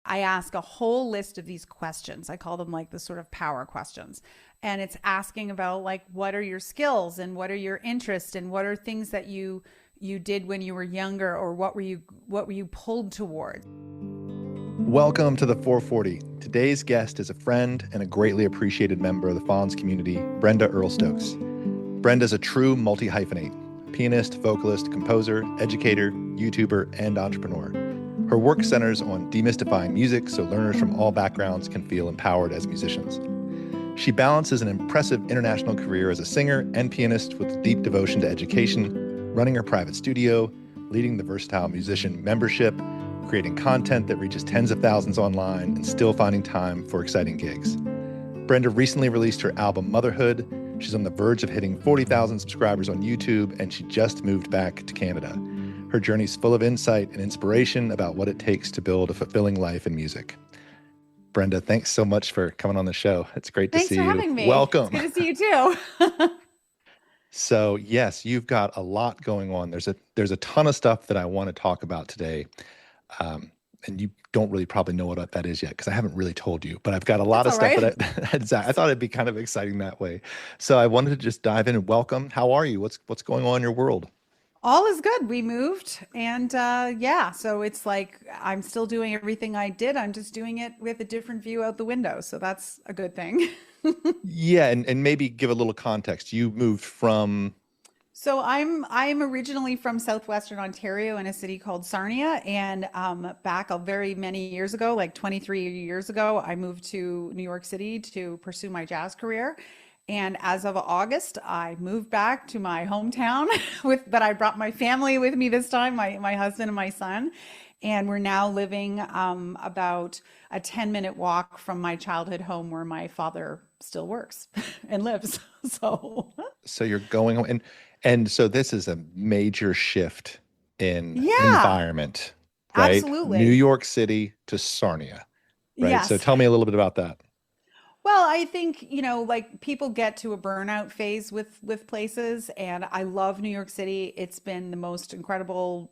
I ask a whole list of these questions. I call them like the sort of power questions. And it's asking about like, what are your skills and what are your interests and what are things that you did when you were younger, or what were you pulled toward? Welcome to the 440. Today's guest is a friend and a greatly appreciated member of the Fonz community, Brenda Earle Stokes. Brenda's a true multi-hyphenate: pianist, vocalist, composer, educator, YouTuber, and entrepreneur. Her work centers on demystifying music so learners from all backgrounds can feel empowered as musicians. She balances an impressive international career as a singer and pianist with deep devotion to education, running her private studio, leading the versatile musician membership, creating content that reaches tens of thousands online, and still finding time for exciting gigs. Brenda recently released her album Motherhood. She's on the verge of hitting 40,000 subscribers on YouTube, and she just moved back to Canada. Her journey's full of insight and inspiration about what it takes to build a fulfilling life in music. Brenda, thanks so much for coming on the show. It's great to see you. Thanks for having me. Welcome. It's good to see you too. So yes, you've got a lot going on. There's a ton of stuff that I want to talk about today. And you don't really probably know what that is yet because I haven't really told you, but I've got a lot of stuff that I thought it'd be kind of exciting that way. So I wanted to just dive in and welcome. How are you? What's going on in your world? All is good. We moved and so it's like I'm still doing everything I did. I'm just doing it with a different view out the window. So that's a good thing. Yeah, and maybe give a little context. You moved from... So I'm originally from southwestern Ontario in a city called Sarnia, and back very many years ago, like 23 years ago, I moved to New York City to pursue my jazz career. And as of August, I moved back to my hometown but I brought my family with me this time, my husband and my son. And we're now living about a 10-minute walk from my childhood home where my father still works and lives. So you're going home, and so this is a major shift in environment, right? Absolutely. New York City to Sarnia, right? Yes. So tell me a little bit about that. Well, I think, like people get to a burnout phase with places, and I love New York City. It's been the most incredible,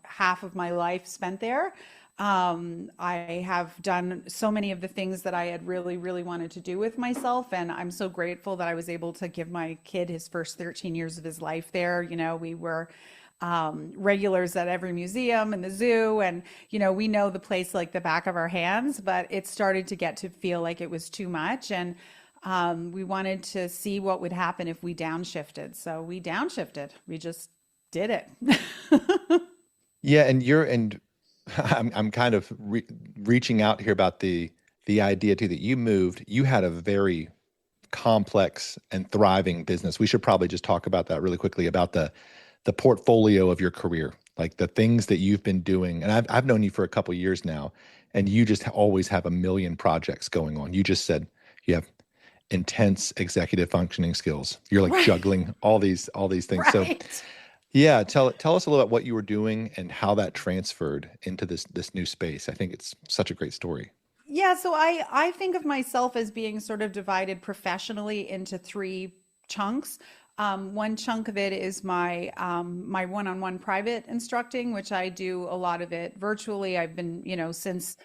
half of my life spent there. I have done so many of the things that I had really, really wanted to do with myself, and I'm so grateful that I was able to give my kid his first 13 years of his life there. We were regulars at every museum and the zoo, and we know the place like the back of our hands, but it started to get to feel like it was too much, and we wanted to see what would happen if we downshifted. So we downshifted. We just did it. Yeah, and I'm kind of reaching out here about the idea too that you moved. You had a very complex and thriving business. We should probably just talk about that really quickly, about the portfolio of your career, like the things that you've been doing. And I've known you for a couple of years now, and you just always have a million projects going on. You just said you have intense executive functioning skills. You're like juggling all these things. Right. So yeah, tell us a little about what you were doing and how that transferred into this new space. I think it's such a great story. Yeah, so I think of myself as being sort of divided professionally into three chunks. One chunk of it is my one-on-one private instructing, which I do a lot of it virtually. I've been, since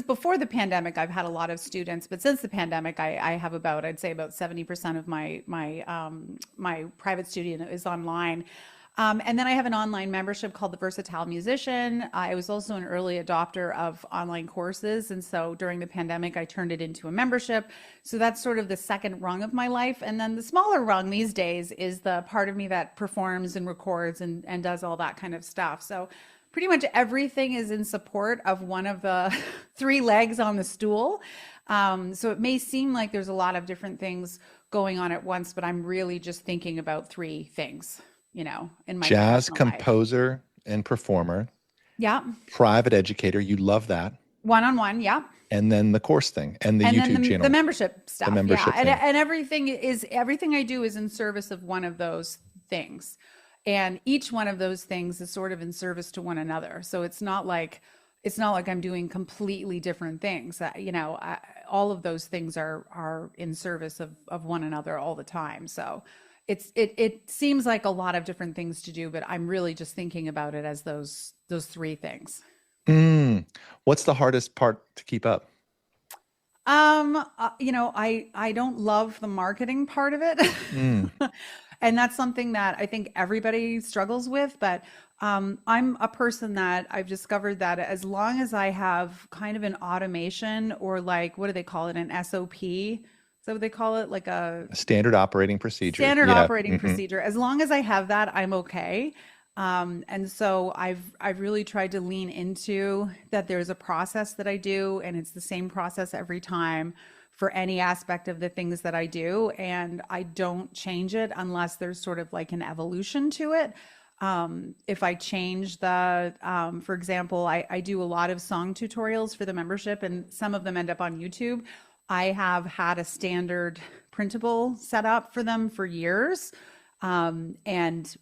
before the pandemic, I've had a lot of students, but since the pandemic, I have I'd say about 70% of my private studio is online. And then I have an online membership called the Versatile Musician. I was also an early adopter of online courses. And so during the pandemic, I turned it into a membership. So that's sort of the second rung of my life. And then the smaller rung these days is the part of me that performs and records and does all that kind of stuff. So pretty much everything is in support of one of the three legs on the stool. So it may seem like there's a lot of different things going on at once, but I'm really just thinking about three things. In my jazz composer and performer. Yeah. Private educator. You love that. One-on-one. Yeah. And then the course thing and the YouTube channel. The membership stuff. The membership thing. And everything I do is in service of one of those things. And each one of those things is sort of in service to one another. So it's not like I'm doing completely different things. All of those things are in service of one another all the time. So it seems like a lot of different things to do, but I'm really just thinking about it as those three things. Mm. What's the hardest part to keep up? I don't love the marketing part of it. Mm. And that's something that I think everybody struggles with, but I'm a person that I've discovered that as long as I have kind of an automation or like, what do they call it? An SOP. Is that what they call it? Like a A standard operating procedure. standard Yeah. operating procedure. As long as I have that, I'm okay. And so I've really tried to lean into that there's a process that I do, and it's the same process every time for any aspect of the things that I do, and I don't change it unless there's sort of like an evolution to it. If I change for example, I do a lot of song tutorials for the membership, and some of them end up on YouTube. I have had a standard printable set up for them for years. And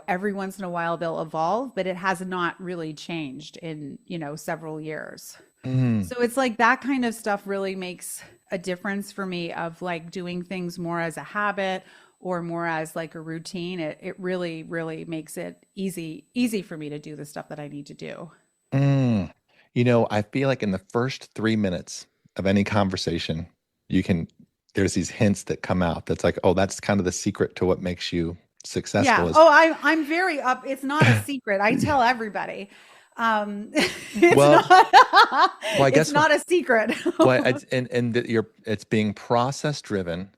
every once in a while they'll evolve, but it has not really changed in, several years. Mm. So it's like that kind of stuff really makes a difference for me of like doing things more as a habit or more as like a routine. It really, really makes it easy for me to do the stuff that I need to do. Mm. I feel like in the first 3 minutes of any conversation, you can, there's these hints that come out that's like, oh, that's kind of the secret to what makes you successful Yeah. is, Oh, I'm very up. It's not a secret. I tell everybody. It's well, not, well, I it's guess, not a secret. well, and that it's being process driven.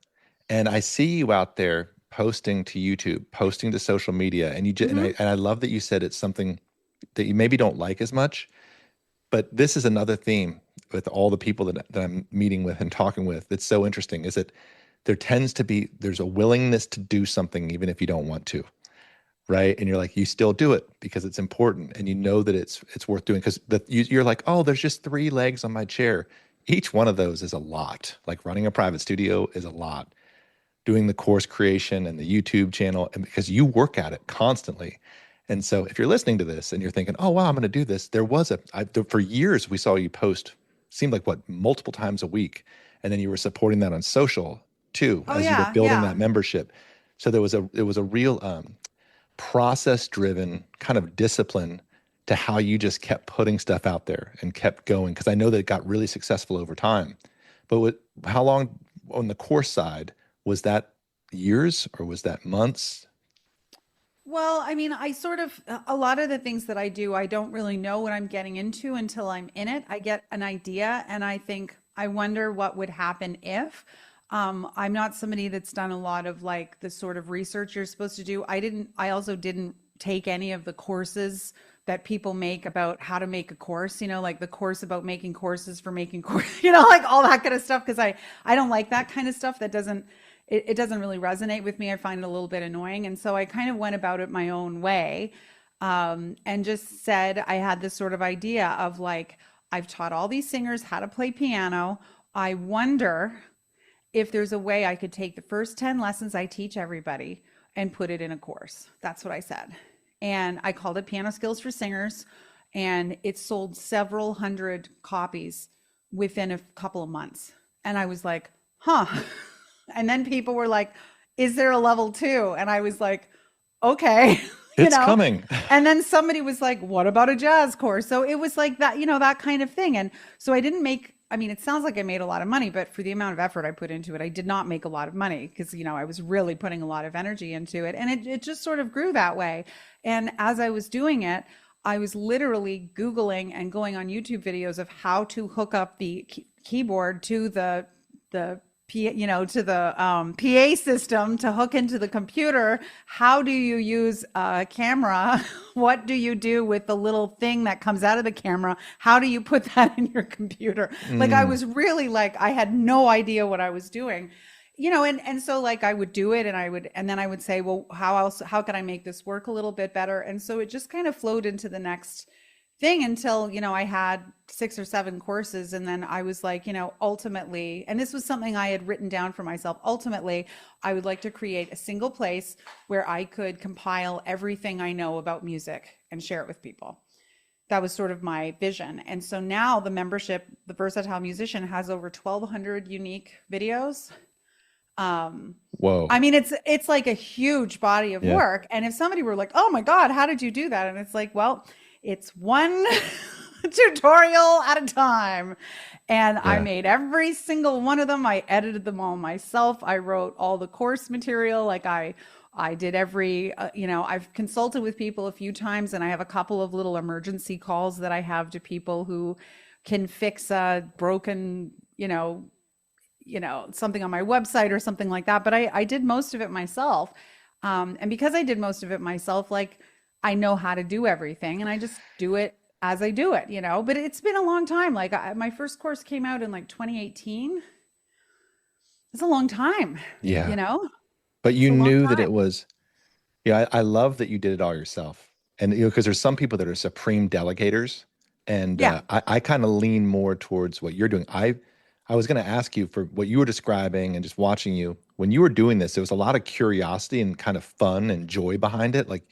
And I see you out there posting to YouTube, posting to social media, and Mhm. and I love that you said it's something that you maybe don't like as much. But this is another theme with all the people that I'm meeting with and talking with. That's so interesting is that there's a willingness to do something even if you don't want to, right? And you're like, you still do it because it's important, and you know that it's worth doing because you're like, oh, there's just 3 legs on my chair. Each one of those is a lot. Like running a private studio is a lot. Doing the course creation and the YouTube channel, and because you work at it constantly. And so if you're listening to this and you're thinking, oh, wow, I'm going to do this. For years, we saw you post, seemed like multiple times a week. And then you were supporting that on social too, Oh as you were yeah, building that yeah. membership. So there was a real process driven kind of discipline to how you just kept putting stuff out there and kept going. Cause I know that it got really successful over time, but how long on the course side, was that years or was that months? Well, I mean, a lot of the things that I do, I don't really know what I'm getting into until I'm in it. I get an idea and I think, I wonder what would happen if. I'm not somebody that's done a lot of like the sort of research you're supposed to do. I also didn't take any of the courses that people make about how to make a course, like the course about making courses for making course, like all that kind of stuff. Cause I don't like that kind of stuff. It doesn't really resonate with me. I find it a little bit annoying. And so I kind of went about it my own way, and just said I had this sort of idea of like, I've taught all these singers how to play piano. I wonder if there's a way I could take the first 10 lessons I teach everybody and put it in a course. That's what I said. And I called it Piano Skills for Singers. And it sold several hundred copies within a couple of months. And I was like, huh. And then people were like, is there a level 2? And I was like, okay, It's coming. And then somebody was like, what about a jazz course? So it was like that, that kind of thing. And so I mean, it sounds like I made a lot of money, but for the amount of effort I put into it, I did not make a lot of money because, I was really putting a lot of energy into it. And it just sort of grew that way. And as I was doing it, I was literally Googling and going on YouTube videos of how to hook up the keyboard to the to the PA system to hook into the computer. How do you use a camera? What do you do with the little thing that comes out of the camera? How do you put that in your computer? Like I was really like, I had no idea what I was doing, and so like I would do it and then I would say, well, how can I make this work a little bit better? And so it just kind of flowed into the next thing until, I had 6 or 7 courses. And then I was like, ultimately, and this was something I had written down for myself, ultimately, I would like to create a single place where I could compile everything I know about music and share it with people. That was sort of my vision. And so now the membership, the Versatile Musician, has over 1,200 unique videos. Whoa. I mean, it's like a huge body of work. And if somebody were like, oh my God, how did you do that? And it's like, well, it's one tutorial at a time. And I Yeah. made every single one of them. I edited them all myself. I wrote all the course material. Like I did every, I've consulted with people a few times, and I have a couple of little emergency calls that I have to people who can fix a broken, something on my website or something like that. But I did most of it myself. And because I did most of it myself, like I know how to do everything, and I just do it as I do it, but it's been a long time. Like my first course came out in like 2018. It's a long time, Yeah. But you it's a long knew that it time. was, I love that you did it all yourself. And, because there's some people that are supreme delegators. And Yeah. I kind of lean more towards what you're doing. I was going to ask you for what you were describing and just watching you. When you were doing this, there was a lot of curiosity and kind of fun and joy behind it. Like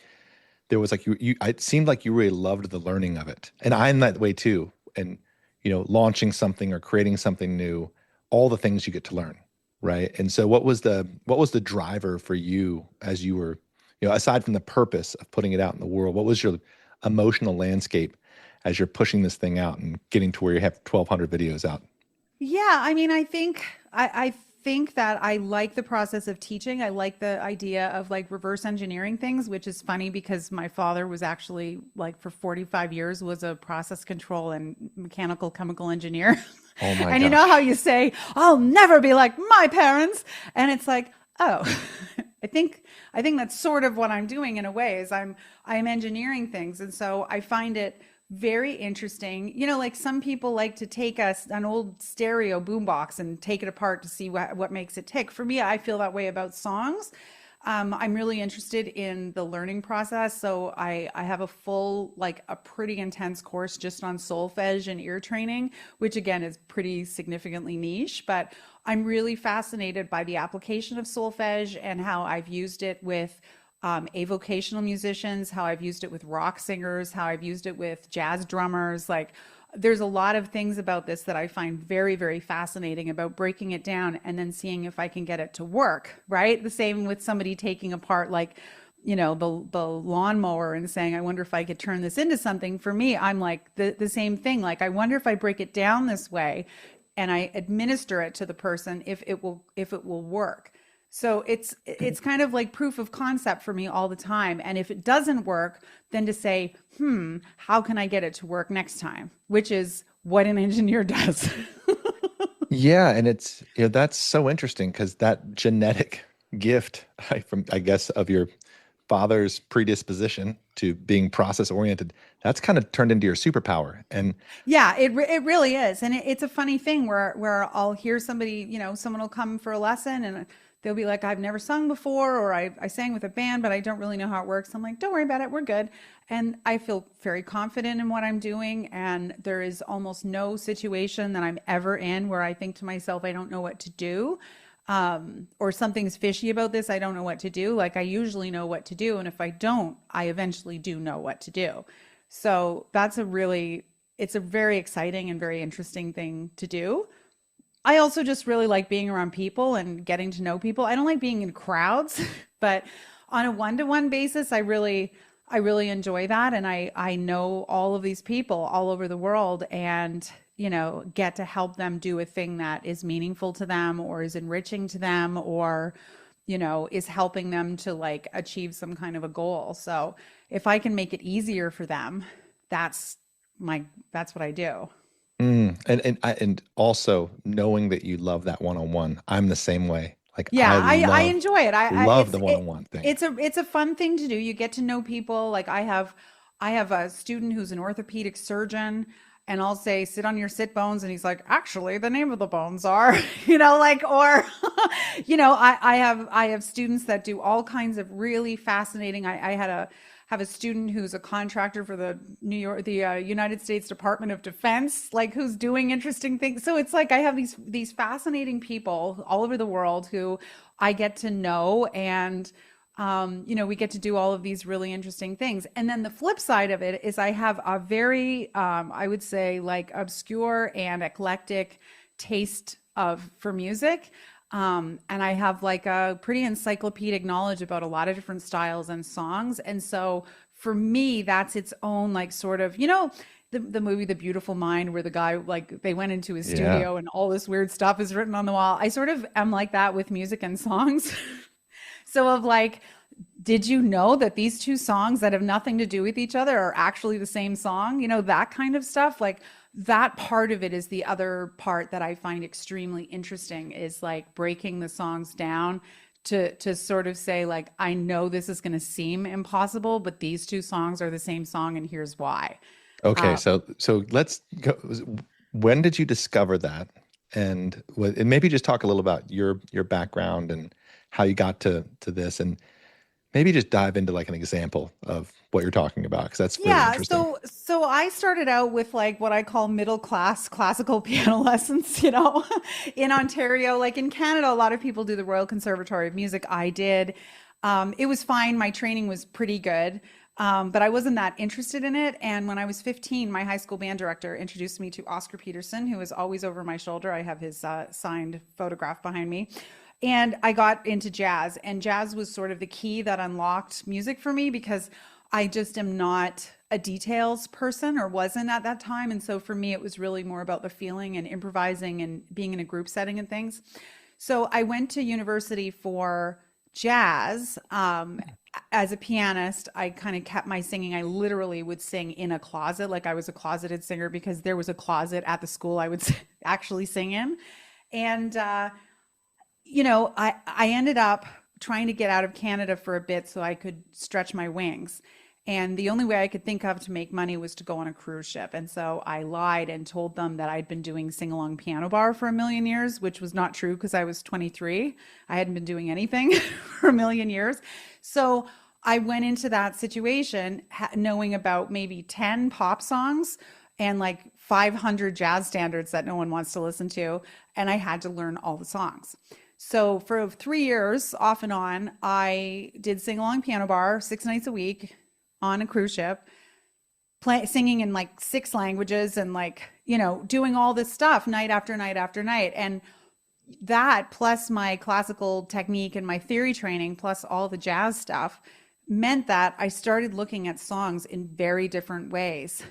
there was like it seemed like you really loved the learning of it. And I'm that way too. And, launching something or creating something new, all the things you get to learn. Right. And so what was the driver for you as you were, aside from the purpose of putting it out in the world, what was your emotional landscape as you're pushing this thing out and getting to where you have 1,200 videos out? Yeah, I mean, I think that I like the process of teaching. I like the idea of like reverse engineering things, which is funny because my father was actually like for 45 years was a process control and mechanical chemical engineer. Oh my And you know how gosh. you say, "I'll never be like my parents," and it's like, oh, I think that's sort of what I'm doing in a way is I'm engineering things, and so I find it very interesting. Like some people like to take an old stereo boombox and take it apart to see what makes it tick. For me, I feel that way about songs. I'm really interested in the learning process. So I have a full, like a pretty intense course just on solfege and ear training, which again is pretty significantly niche, but I'm really fascinated by the application of solfege and how I've used it with avocational musicians, how I've used it with rock singers, how I've used it with jazz drummers. Like there's a lot of things about this that I find very, very fascinating about breaking it down and then seeing if I can get it to work, right? The same with somebody taking apart like, the lawnmower and saying, I wonder if I could turn this into something. For me, I'm like the same thing. Like, I wonder if I break it down this way and I administer it to the person, if it will work. So it's kind of like proof of concept for me all the time. And if it doesn't work, then to say, how can I get it to work next time? Which is what an engineer does. Yeah, and it's that's so interesting because that genetic gift, I guess, of your father's predisposition to being process oriented, that's kind of turned into your superpower. And Yeah, it really is. And it's a funny thing where I'll hear somebody, someone will come for a lesson and they'll be like, I've never sung before, or I sang with a band, but I don't really know how it works. I'm like, don't worry about it. We're good. And I feel very confident in what I'm doing. And there is almost no situation that I'm ever in where I think to myself, I don't know what to do. Or something's fishy about this. I don't know what to do. Like I usually know what to do. And if I don't, I eventually do know what to do. So it's a very exciting and very interesting thing to do. I also just really like being around people and getting to know people. I don't like being in crowds, but on a one-to-one basis, I really enjoy that. And I know all of these people all over the world and, get to help them do a thing that is meaningful to them or is enriching to them or, is helping them to like achieve some kind of a goal. So if I can make it easier for them, that's what I do. and also knowing that you love that one-on-one. I'm the same way. Like Yeah, I enjoy it. love the one-on-one thing. It's a fun thing to do. You get to know people. Like I have a student who's an orthopedic surgeon, and I'll say, sit on your sit bones, and he's like, actually, the name of the bones are, or I have students that do all kinds of really fascinating. I have a student who's a contractor for the United States Department of Defense, like who's doing interesting things. So it's like I have these fascinating people all over the world who I get to know, and we get to do all of these really interesting things. And then the flip side of it is I have a very, I would say, like obscure and eclectic taste for music. And I have like a pretty encyclopedic knowledge about a lot of different styles and songs. And so for me, that's its own like sort of, the movie The Beautiful Mind, where the guy, like, they went into his Yeah. studio and all this weird stuff is written on the wall. I sort of am like that with music and songs. So of like, did you know that these two songs that have nothing to do with each other are actually the same song? You know, that kind of stuff. Like, that part of it is the other part that I find extremely interesting, is like breaking the songs down to sort of say, like, I know this is going to seem impossible, but these two songs are the same song and here's why. Okay, Uh, so let's go. When did you discover that? And maybe just talk a little about your background and how you got to this, and maybe just dive into like an example of what you're talking about, because that's really Yeah, interesting. so I started out with like what I call middle class classical piano lessons, you know, in Ontario. Like in Canada, a lot of people do the Royal Conservatory of Music. I did. It was fine. My training was pretty good. But I wasn't that interested in it. And when I was 15, my high school band director introduced me to Oscar Peterson, who was always over my shoulder. I have his signed photograph behind me. And I got into jazz, and jazz was sort of the key that unlocked music for me, because I just am not a details person, or wasn't at that time. And so for me, it was really more about the feeling and improvising and being in a group setting and things. So I went to university for jazz. As a pianist, I kind of kept my singing. I literally would sing in a closet, like I was a closeted singer, because there was a closet at the school I would actually sing in. And, you know, I ended up trying to get out of Canada for a bit so I could stretch my wings. And the only way I could think of to make money was to go on a cruise ship. And so I lied and told them that I'd been doing sing-along piano bar for a million years, which was not true because I was 23. I hadn't been doing anything for a million years. So I went into that situation knowing about maybe 10 pop songs and like 500 jazz standards that no one wants to listen to. And I had to learn all the songs. So for 3 years, off and on, I did sing-along piano bar 6 nights a week on a cruise ship, singing in like 6 languages, and like, you know, doing all this stuff night after night after night. And that, plus my classical technique and my theory training, plus all the jazz stuff, meant that I started looking at songs in very different ways.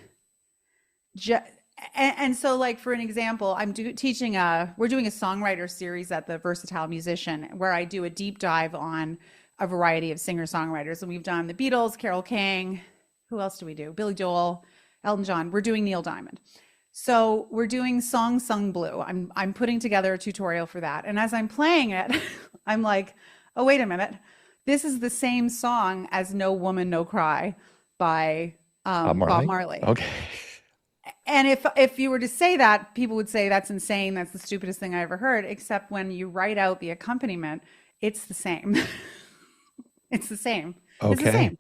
And so, like, for an example, we're doing a songwriter series at the Versatile Musician, where I do a deep dive on a variety of singer-songwriters. And we've done the Beatles, Carole King, who else do we do? Billy Joel, Elton John. We're doing Neil Diamond. So we're doing Song Sung Blue. I'm putting together a tutorial for that. And as I'm playing it, I'm like, oh, wait a minute. This is the same song as No Woman, No Cry by Bob Marley. Okay. And if you were to say that, people would say that's insane. That's the stupidest thing I ever heard. Except when you write out the accompaniment, it's the same. It's the same. Okay. It's the same.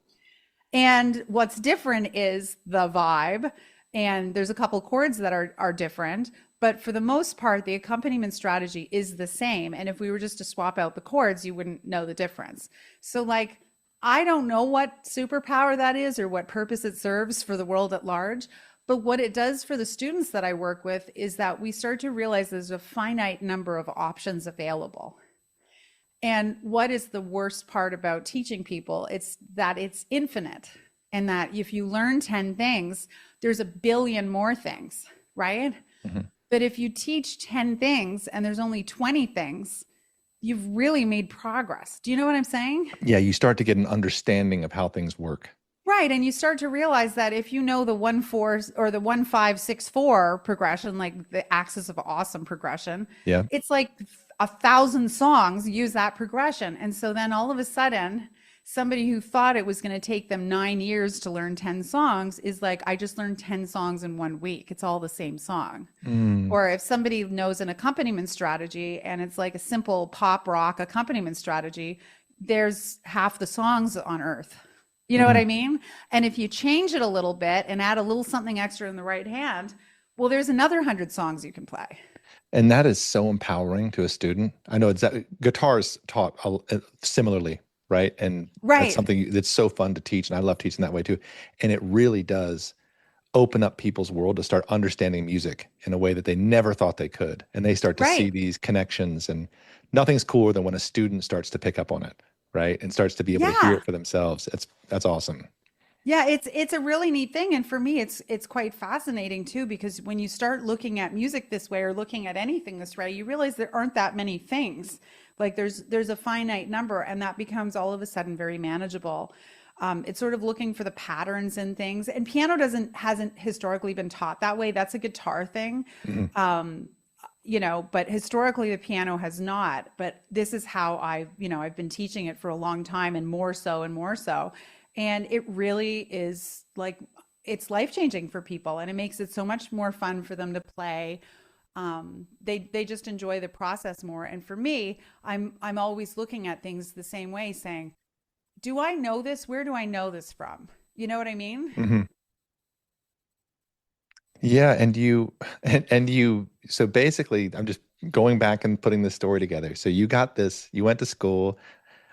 And what's different is the vibe. And there's a couple chords that are different. But for the most part, the accompaniment strategy is the same. And if we were just to swap out the chords, you wouldn't know the difference. So, like, I don't know what superpower that is or what purpose it serves for the world at large. But what it does for the students that I work with is that we start to realize there's a finite number of options available. And what is the worst part about teaching people? It's that it's infinite, and that if you learn 10 things, there's a billion more things, right? Mm-hmm. But if you teach 10 things and there's only 20 things, you've really made progress. Do you know what I'm saying? Yeah, you start to get an understanding of how things work. Right. And you start to realize that if you know the 1-4 or the 1-5-6-4 progression, like the axis of awesome progression, Yeah. it's like 1,000 songs use that progression. And so then all of a sudden, somebody who thought it was going to take them 9 years to learn 10 songs is like, I just learned 10 songs in 1 week. It's all the same song. Or if somebody knows an accompaniment strategy and it's like a simple pop rock accompaniment strategy, there's half the songs on earth. You know what I mean? And if you change it a little bit and add a little something extra in the right hand, well, there's another 100 songs you can play. And that is so empowering to a student. I know guitar is taught similarly, right? And that's something that's so fun to teach. And I love teaching that way too. And it really does open up people's world to start understanding music in a way that they never thought they could. And they start to see these connections. And nothing's cooler than when a student starts to pick up on it, right? And starts to be able to hear it for themselves. That's awesome. Yeah, it's a really neat thing, and for me, it's quite fascinating too, because when you start looking at music this way or looking at anything this way, you realize there aren't that many things. Like there's a finite number, and that becomes all of a sudden very manageable. It's sort of looking for the patterns in things, and piano doesn't hasn't historically been taught that way. That's a guitar thing. Mhm. But historically the piano has not. But this is how I've been teaching it for a long time, and more so and more so. And it really is like it's life changing for people, and it makes it so much more fun for them to play. They just enjoy the process more. And for me, I'm always looking at things the same way, saying, "Do I know this? Where do I know this from?" You know what I mean? Mhm. Yeah, and you so basically I'm just going back and putting this story together. So you got this, you went to school.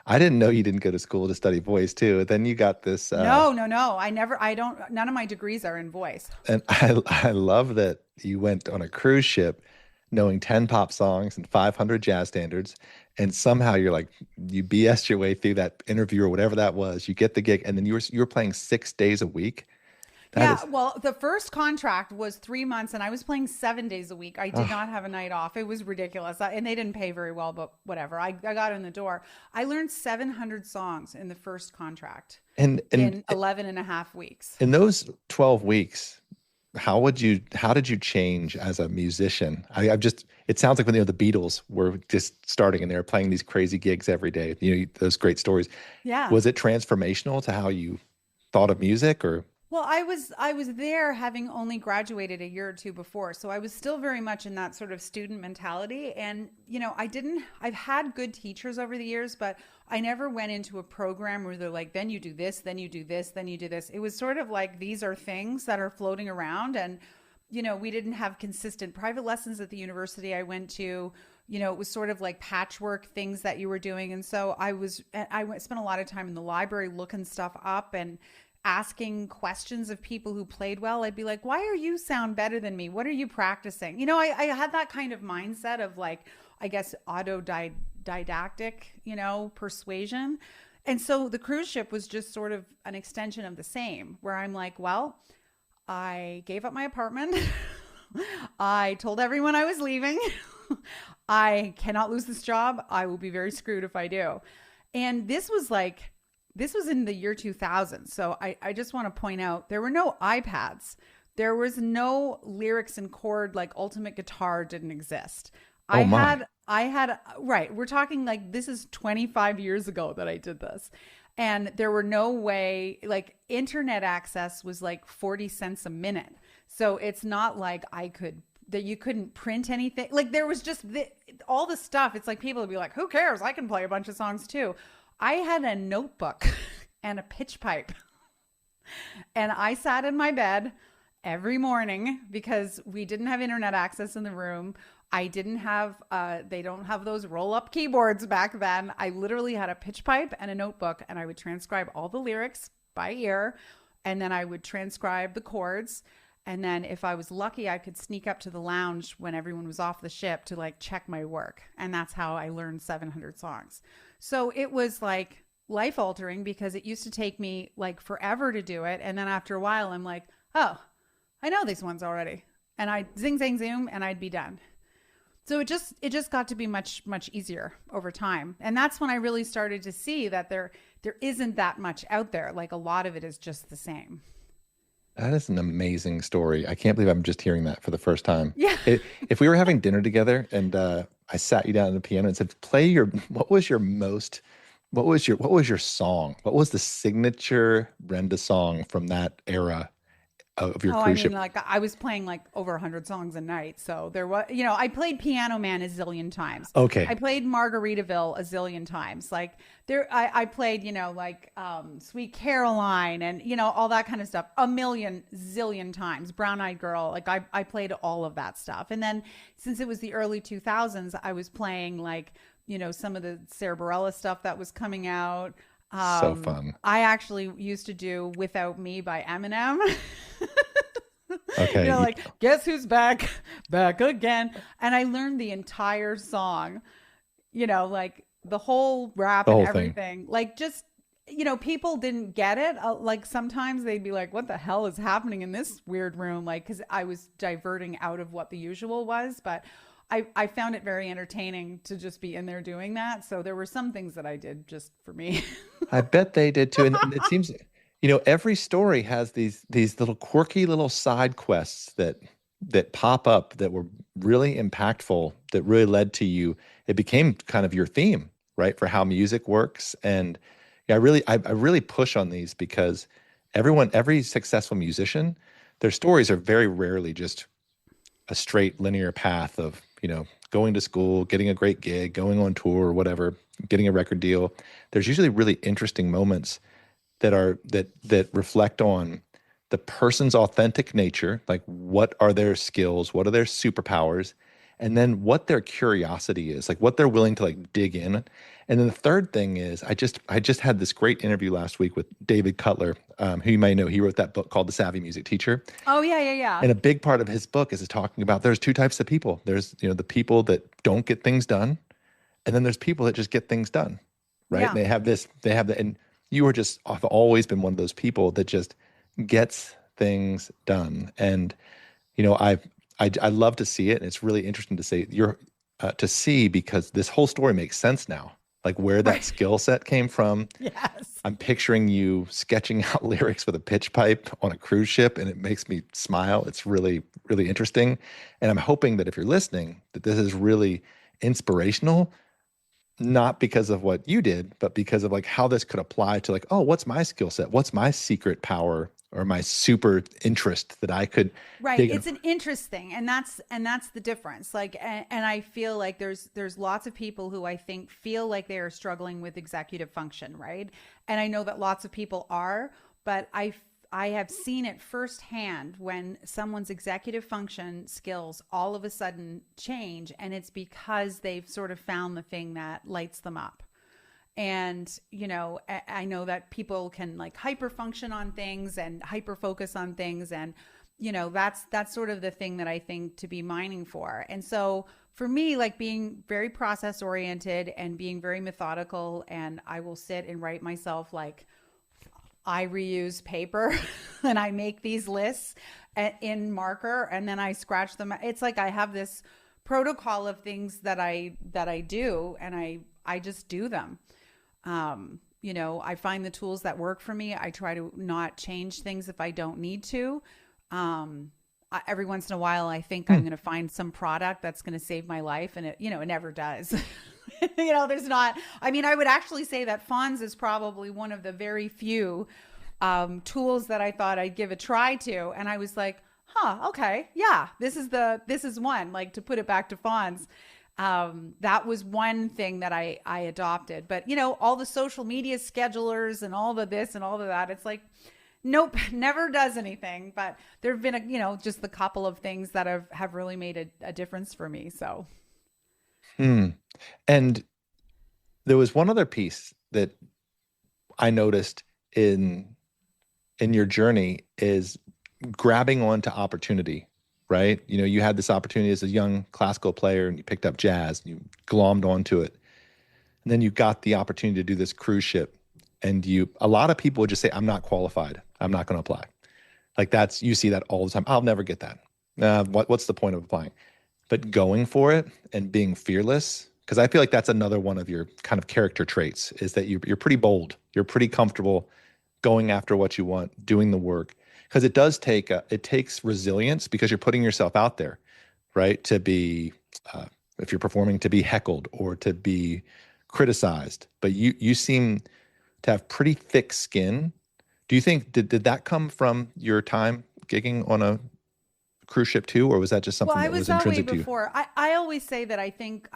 I didn't know you didn't go to school to study voice too. Then you got this No, no, no. I don't. None of my degrees are in voice. and I love that you went on a cruise ship knowing 10 pop songs and 500 jazz standards, and somehow you're like you BS'd your way through that interview or whatever that was. You get the gig, and then you were playing 6 days a week. That Yeah, is well, the first contract was 3 months, and I was playing 7 days a week. I did oh, not have a night off. It was ridiculous. And they didn't pay very well, but whatever. I got in the door. I learned 700 songs in the first contract and in 11 and a half weeks. in those 12 weeks, how did you change as a musician? I've just it sounds like when the Beatles were just starting and they were playing these crazy gigs every day, those great stories. Yeah. Was it transformational to how you thought of music or Well, I was there having only graduated a year or two before, so I was still very much in that sort of student mentality. And I've had good teachers over the years, but I never went into a program where they're like, then you do this, then you do this, then you do this. It was sort of like these are things that are floating around, and we didn't have consistent private lessons at the university I went to. It was sort of like patchwork things that you were doing, and so spent a lot of time in the library looking stuff up and asking questions of people who played well. I'd be like, why are you sound better than me? What are you practicing? I had that kind of mindset of like, I guess, didactic, persuasion. And so the cruise ship was just sort of an extension of the same, where I'm like, well, I gave up my apartment. I told everyone I was leaving. I cannot lose this job. I will be very screwed if I do. And this was in the year 2000. So I just want to point out there were no iPads. There was no lyrics and chord, like Ultimate Guitar didn't exist. oh my. Right. We're talking like this is 25 years ago that I did this. And there were no way, like internet access was like 40 cents a minute. So it's not like that you couldn't print anything. Like there was just all the stuff. It's like people would be like, who cares? I can play a bunch of songs too. I had a notebook and a pitch pipe, and I sat in my bed every morning because we didn't have internet access in the room. I didn't have, they don't have those roll up keyboards back then. I literally had a pitch pipe and a notebook, and I would transcribe all the lyrics by ear, and then I would transcribe the chords. And then if I was lucky, I could sneak up to the lounge when everyone was off the ship to like check my work. And that's how I learned 700 songs. So it was like life altering because it used to take me like forever to do it. And then after a while, I'm like, oh, I know these ones already. And I'd zing, zing, zoom, and I'd be done. So it just got to be much, much easier over time. And that's when I really started to see that there isn't that much out there. Like a lot of it is just the same. That is an amazing story. I can't believe I'm just hearing that for the first time. Yeah. If we were having dinner together and I sat you down at the piano and said, what was your song? What was the signature Brenda song from that era of your Oh, I cruise mean, ship? like I was playing like over 100 songs a night. So there was, I played Piano Man a zillion times. Okay. I played Margaritaville a zillion times. Like I played, Sweet Caroline and, all that kind of stuff a million zillion times. Brown Eyed Girl. Like I played all of that stuff. And then since it was the early 2000s, I was playing like, some of the Sarah Bareilles stuff that was coming out. So fun. I actually used to do Without Me by Eminem. Okay. Like, guess who's back? Back again. And I learned the entire song, like the whole rap The and whole thing. everything. Like just people didn't get it. Like sometimes they'd be like, what the hell is happening in this weird room? Like, because I was diverting out of what the usual was. But I found it very entertaining to just be in there doing that. So there were some things that I did just for me. I bet they did too. And it seems, every story has these little quirky little side quests that pop up that were really impactful, that really led to you. It became kind of your theme, right, for how music works. And yeah, I really push on these because every successful musician, their stories are very rarely just a straight linear path of, going to school, getting a great gig, going on tour or whatever, getting a record deal. There's usually really interesting moments that reflect on the person's authentic nature, like what are their skills, what are their superpowers, and then what their curiosity is, like what they're willing to like dig in. And then the third thing is I just had this great interview last week with David Cutler, who you may know. He wrote that book called The Savvy Music Teacher. Oh, yeah. And a big part of his book is talking about there's two types of people. There's, the people that don't get things done, and then there's people that just get things done, right? Yeah. And they have that, and you have always been one of those people that just gets things done. And, I love to see it. And it's really interesting to see because this whole story makes sense now, like where that skill set came from. Yes. I'm picturing you sketching out lyrics with a pitch pipe on a cruise ship, and it makes me smile. It's really, really interesting. And I'm hoping that if you're listening, that this is really inspirational, not because of what you did, but because of like how this could apply to like, oh, what's my skill set? What's my secret power or my super interest that I could It's an interest thing, and that's the difference. Like, and I feel like there's lots of people who I think feel like they are struggling with executive function, right? And I know that lots of people are, but I have seen it firsthand when someone's executive function skills all of a sudden change, and it's because they've sort of found the thing that lights them up. And, I know that people can like hyper function on things and hyper focus on things. And, that's sort of the thing that I think to be mining for. And so for me, like being very process oriented and being very methodical, and I will sit and write myself, like I reuse paper and I make these lists in marker, and then I scratch them. It's like I have this protocol of things that I do, and I just do them. I find the tools that work for me. I try to not change things if I don't need to. Every once in a while, I think I'm going to find some product that's going to save my life, and it never does. There's not. I mean, I would actually say that Fonz is probably one of the very few tools that I thought I'd give a try to, and I was like, okay, yeah, this is one. Like, to put it back to Fonz. That was one thing that I adopted, but all the social media schedulers and all the this and all of that, it's like, nope, never does anything. But there've been just the couple of things that have really made a difference for me. So. And there was one other piece that I noticed in your journey is grabbing onto opportunity. Right? You had this opportunity as a young classical player, and you picked up jazz, and you glommed onto it. And then you got the opportunity to do this cruise ship, and a lot of people would just say, I'm not qualified. I'm not going to apply. Like you see that all the time. I'll never get that. What's the point of applying? But going for it and being fearless, because I feel like that's another one of your kind of character traits, is that you're pretty bold. You're pretty comfortable going after what you want, doing the work. Because it takes resilience, because you're putting yourself out there, right? To be, if you're performing, to be heckled or to be criticized. But you seem to have pretty thick skin. Do you think, did that come from your time gigging on a cruise ship too, or was that just something that was intrinsic to you? Before. I always say that I think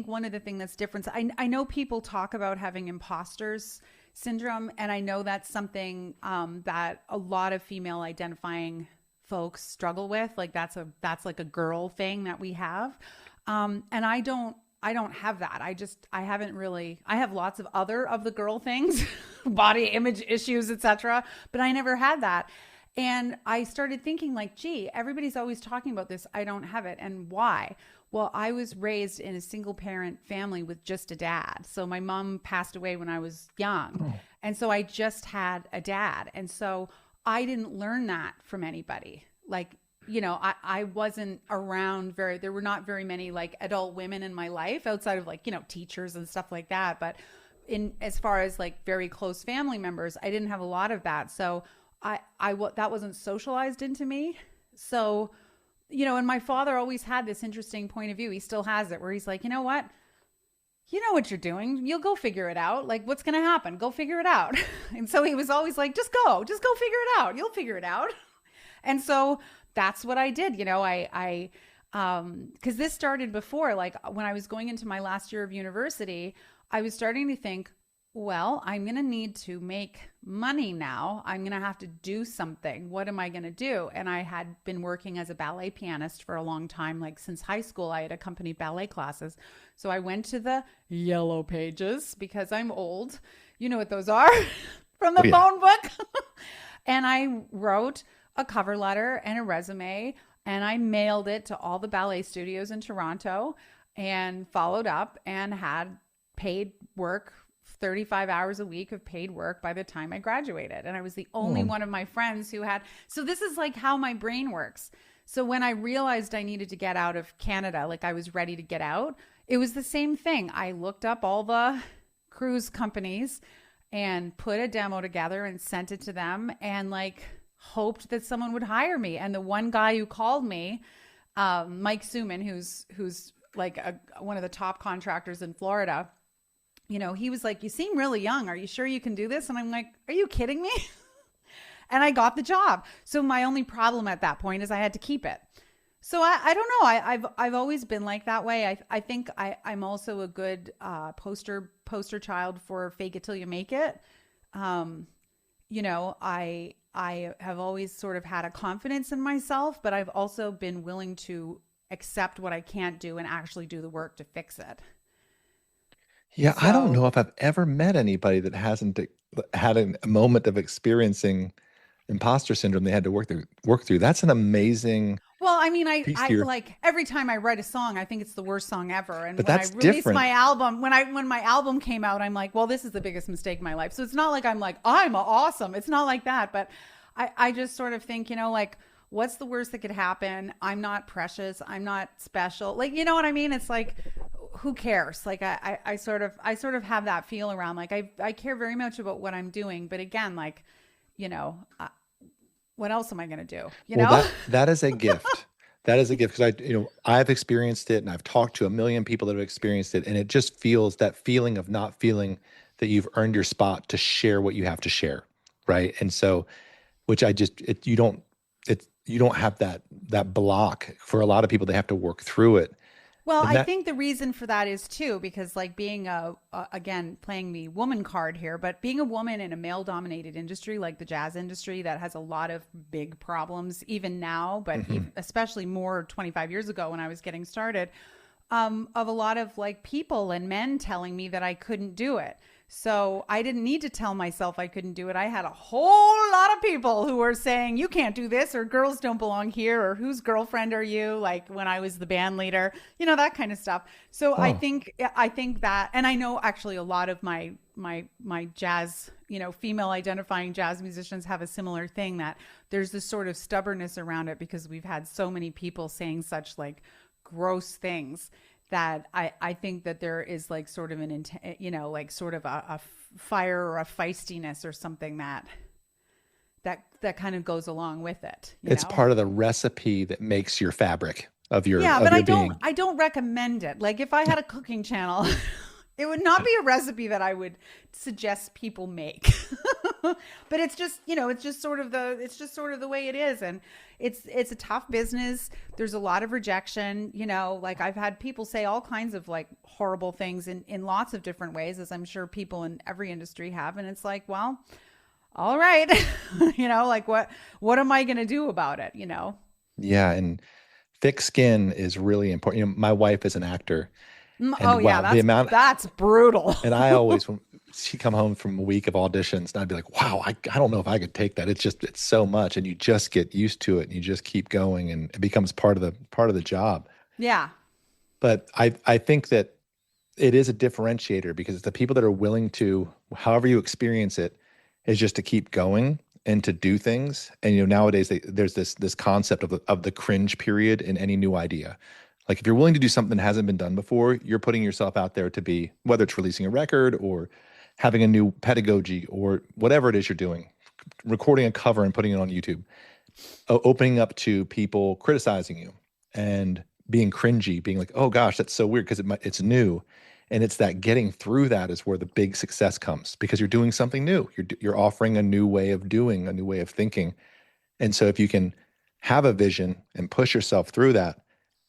one of the things that's different. I know people talk about having imposters syndrome, and I know that's something that a lot of female identifying folks struggle with. Like that's like a girl thing that we have, and I don't have that. I have lots of the girl things, body image issues, etc. But I never had that. And I started thinking like, gee, everybody's always talking about this. I don't have it. And why? Well, I was raised in a single parent family with just a dad. So my mom passed away when I was young. Oh. And so I just had a dad. And so I didn't learn that from anybody. Like, I wasn't around there were not very many like adult women in my life outside of like, teachers and stuff like that. But as far as like very close family members, I didn't have a lot of that. So that wasn't socialized into me. So, and my father always had this interesting point of view. He still has it where he's like, you know what? You know what you're doing. You'll go figure it out. Like, what's going to happen? Go figure it out. And so he was always like, just go figure it out. You'll figure it out. And so that's what I did. Because this started before, like when I was going into my last year of university, I was starting to think, well, I'm going to need to make money now. I'm going to have to do something. What am I going to do? And I had been working as a ballet pianist for a long time. Like since high school, I had accompanied ballet classes. So I went to the yellow pages because I'm old. You know what those are from the phone book. And I wrote a cover letter and a resume, and I mailed it to all the ballet studios in Toronto and followed up and had paid work, 35 hours a week of paid work by the time I graduated. And I was the only one of my friends who had. So this is like how my brain works. So when I realized I needed to get out of Canada, like I was ready to get out, it was the same thing. I looked up all the cruise companies and put a demo together and sent it to them and like hoped that someone would hire me. And the one guy who called me, Mike Suman, who's like one of the top contractors in Florida, he was like, you seem really young. Are you sure you can do this? And I'm like, are you kidding me? And I got the job. So my only problem at that point is I had to keep it. So I don't know. I've always been like that way. I think I'm also a good poster child for fake it till you make it. I have always sort of had a confidence in myself, but I've also been willing to accept what I can't do and actually do the work to fix it. Yeah, I don't know if I've ever met anybody that hasn't had a moment of experiencing imposter syndrome they had to work through. That's an amazing. Well, I mean, I like every time I write a song, I think it's the worst song ever. And But when that's I released different. my album, when my album came out, I'm like, well, this is the biggest mistake in my life. So it's not like I'm like, I'm awesome. It's not like that. But I just sort of think, like, what's the worst that could happen? I'm not precious. I'm not special. Like, you know what I mean? It's like, who cares? Like I sort of have that feel around, like I care very much about what I'm doing. But again, like, what else am I going to do? That is a gift. That is a gift because I've experienced it and I've talked to a million people that have experienced it, and it just feels that feeling of not feeling that you've earned your spot to share what you have to share, right? And so, which you don't have that block. For a lot of people, they have to work through it. Well, I think the reason for that is too, because like being again, playing the woman card here, but being a woman in a male dominated industry, like the jazz industry, that has a lot of big problems even now, but especially more 25 years ago when I was getting started, of a lot of like people and men telling me that I couldn't do it. So I didn't need to tell myself I couldn't do it. I had a whole lot of people who were saying, you can't do this, or girls don't belong here, or whose girlfriend are you? Like when I was the band leader, that kind of stuff. So I think that, and I know actually a lot of my jazz, female identifying jazz musicians have a similar thing, that there's this sort of stubbornness around it because we've had so many people saying such like gross things, that I think that there is like sort of like sort of a fire or a feistiness or something that kind of goes along with it. It's part of the recipe that makes your fabric of your but I don't recommend it. Like if I had a cooking channel, it would not be a recipe that I would suggest people make. But it's just, it's just sort of the way it is. And it's a tough business. There's a lot of rejection, like I've had people say all kinds of like horrible things in lots of different ways, as I'm sure people in every industry have. And it's like, well, all right, like what am I going to do about it? Yeah. And thick skin is really important. My wife is an actor. That's brutal. And I always, she come home from a week of auditions and I'd be like, wow, I don't know if I could take that. It's so much. And you just get used to it and you just keep going and it becomes part of the job. Yeah. But I think that it is a differentiator because it's the people that are willing to, however you experience it, is just to keep going and to do things. And nowadays there's this concept of the cringe period in any new idea. Like if you're willing to do something that hasn't been done before, you're putting yourself out there to be, whether it's releasing a record or having a new pedagogy or whatever it is you're doing, recording a cover and putting it on YouTube, opening up to people criticizing you and being cringy, being like, oh gosh, that's so weird because it's new. And it's that getting through that is where the big success comes because you're doing something new. You're offering a new way of doing, a new way of thinking. And so if you can have a vision and push yourself through that,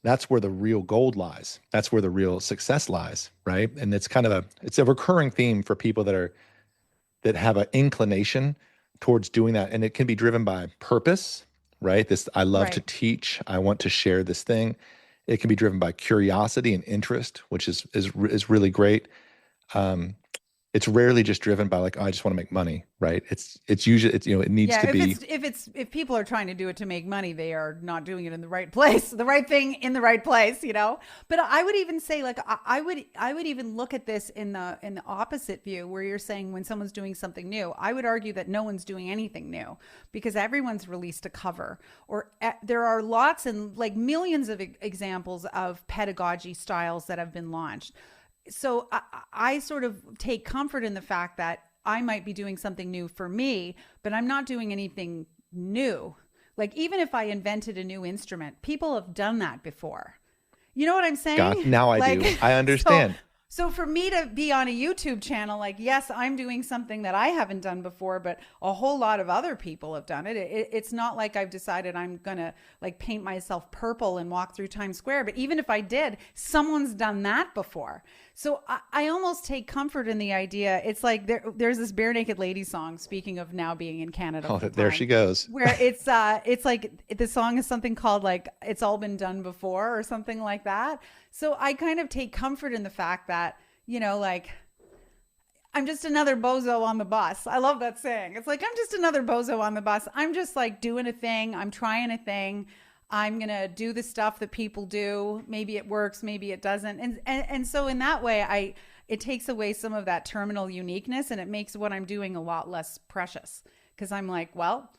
that's where the real gold lies. That's where the real success lies, right? And it's kind of it's a recurring theme for people that have an inclination towards doing that. And it can be driven by purpose, right? I love to teach. I want to share this thing. It can be driven by curiosity and interest, which is really great. It's rarely just driven by like, oh, I just want to make money, right? It's usually it needs to be. If people are trying to do it to make money, they are not doing it in the right place, the right thing in the right place, But I would even say like I would even look at this in the opposite view where you're saying when someone's doing something new, I would argue that no one's doing anything new because everyone's released a cover or there are lots and like millions of examples of pedagogy styles that have been launched. So I sort of take comfort in the fact that I might be doing something new for me, but I'm not doing anything new. Like even if I invented a new instrument, people have done that before. You know what I'm saying? Now I do. I understand. So for me to be on a YouTube channel, like, yes, I'm doing something that I haven't done before, but a whole lot of other people have done it. It's not like I've decided I'm going to like paint myself purple and walk through Times Square. But even if I did, someone's done that before. So I almost take comfort in the idea. It's like there's this Bare Naked Lady song, speaking of now being in Canada. Oh, there she goes. Where it's like the song is something called like It's All Been Done Before or something like that. So I kind of take comfort in the fact that, like I'm just another bozo on the bus. I love that saying. It's like, I'm just another bozo on the bus. I'm just like doing a thing. I'm trying a thing. I'm going to do the stuff that people do. Maybe it works, maybe it doesn't. And so in that way, it takes away some of that terminal uniqueness and it makes what I'm doing a lot less precious because I'm like, well,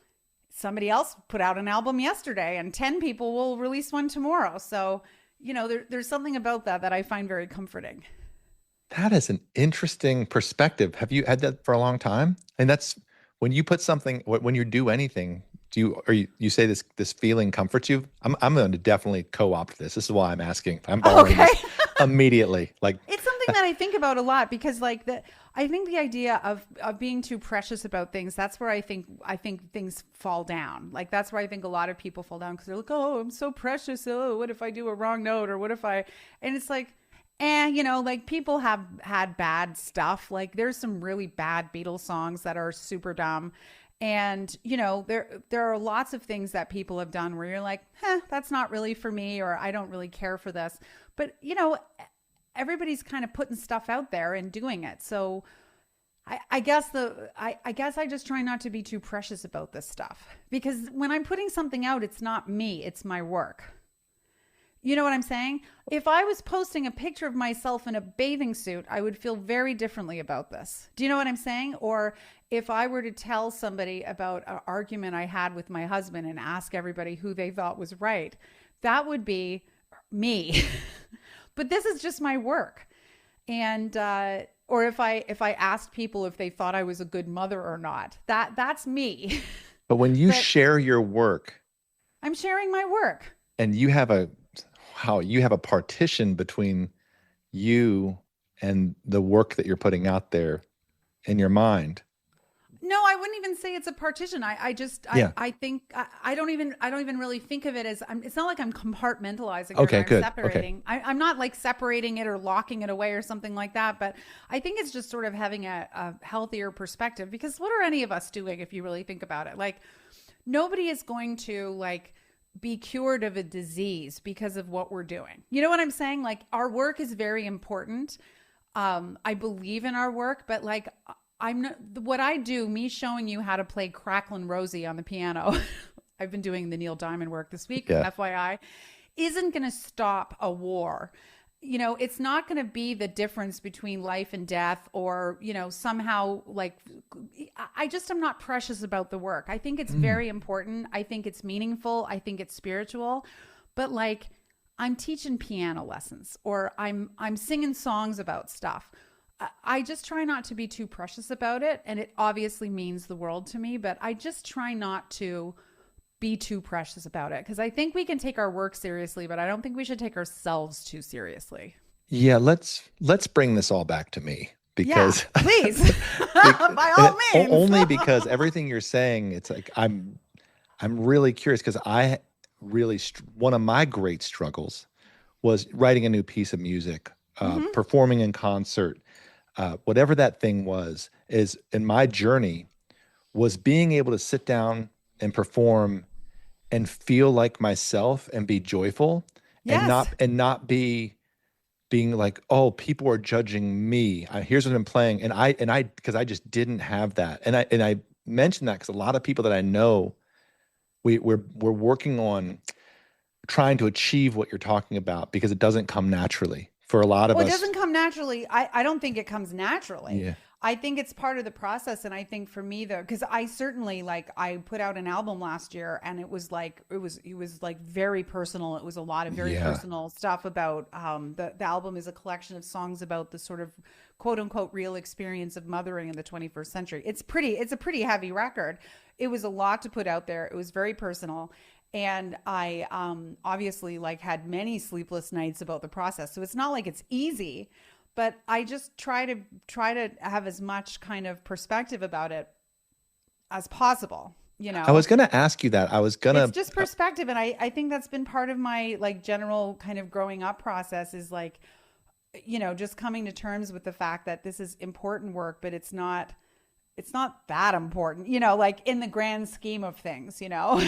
somebody else put out an album yesterday and 10 people will release one tomorrow. So, there's something about that I find very comforting. That is an interesting perspective. Have you had that for a long time? And that's when you put something, when you do anything, you say this feeling comforts you? I'm going to definitely co-opt this. This is why I'm asking. I'm borrowing this immediately. Like it's something that I think about a lot because like I think the idea of being too precious about things, that's where I think things fall down. Like that's where I think a lot of people fall down because they're like, oh, I'm so precious. Oh, what if I do a wrong note? Or what if and it's like, like people have had bad stuff. Like there's some really bad Beatles songs that are super dumb. And, there are lots of things that people have done where you're like, that's not really for me, or I don't really care for this. But, everybody's kind of putting stuff out there and doing it. So I guess I just try not to be too precious about this stuff because when I'm putting something out, it's not me, it's my work. You know what I'm saying? If I was posting a picture of myself in a bathing suit, I would feel very differently about this. Do you know what I'm saying? Or if I were to tell somebody about an argument I had with my husband and ask everybody who they thought was right, that would be me. But this is just my work. And or if I asked people if they thought I was a good mother or not, that's me. But when you share your work, I'm sharing my work. And you have a partition between you and the work that you're putting out there in your mind. No, I wouldn't even say it's a partition. I think I don't even really think of it as it's not like I'm compartmentalizing okay, or I'm good. separating. Okay. I'm not like separating it or locking it away or something like that. But I think it's just sort of having a healthier perspective because what are any of us doing if you really think about it? Like nobody is going to like be cured of a disease because of what we're doing. You know what I'm saying? Like our work is very important. I believe in our work, but like I'm not, what I do, me showing you how to play Cracklin' Rosie on the piano. I've been doing the Neil Diamond work this week, Yeah. FYI, isn't going to stop a war. You know, it's not going to be the difference between life and death, or, you know, somehow like, I just am not precious about the work. I think it's very important. I think it's meaningful. I think it's spiritual, but like I'm teaching piano lessons, or I'm singing songs about stuff. I just try not to be too precious about it. And it obviously means the world to me, but I just try not to be too precious about it, because I think we can take our work seriously, but I don't think we should take ourselves too seriously. Yeah, let's bring this all back to me, because yeah, please, by all means. Only because everything you're saying, it's like I'm really curious, because I really one of my great struggles was writing a new piece of music, performing in concert, whatever that thing was, is in my journey was being able to sit down and perform and feel like myself and be joyful, Yes. and not being like, oh, people are judging me. Here's what I'm playing. And I, because I just didn't have that. And I mentioned that because a lot of people that I know, we're working on trying to achieve what you're talking about, because it doesn't come naturally for a lot of Well, us. it doesn't come naturally. I don't think it comes naturally. Yeah. I think it's part of the process. And I think for me though, because I certainly like, I put out an album last year, and it was like very personal. It was a lot of very personal stuff about, the album is a collection of songs about the sort of quote unquote real experience of mothering in the 21st century. It's a pretty heavy record. It was a lot to put out there. It was very personal. And I obviously like had many sleepless nights about the process. So it's not like it's easy, but I just try to have as much kind of perspective about it as possible. You know, I was going to ask you that. it's just perspective. And I think that's been part of my like general kind of growing up process, is like, you know, just coming to terms with the fact that this is important work, but it's not that important, you know, like in the grand scheme of things, you know.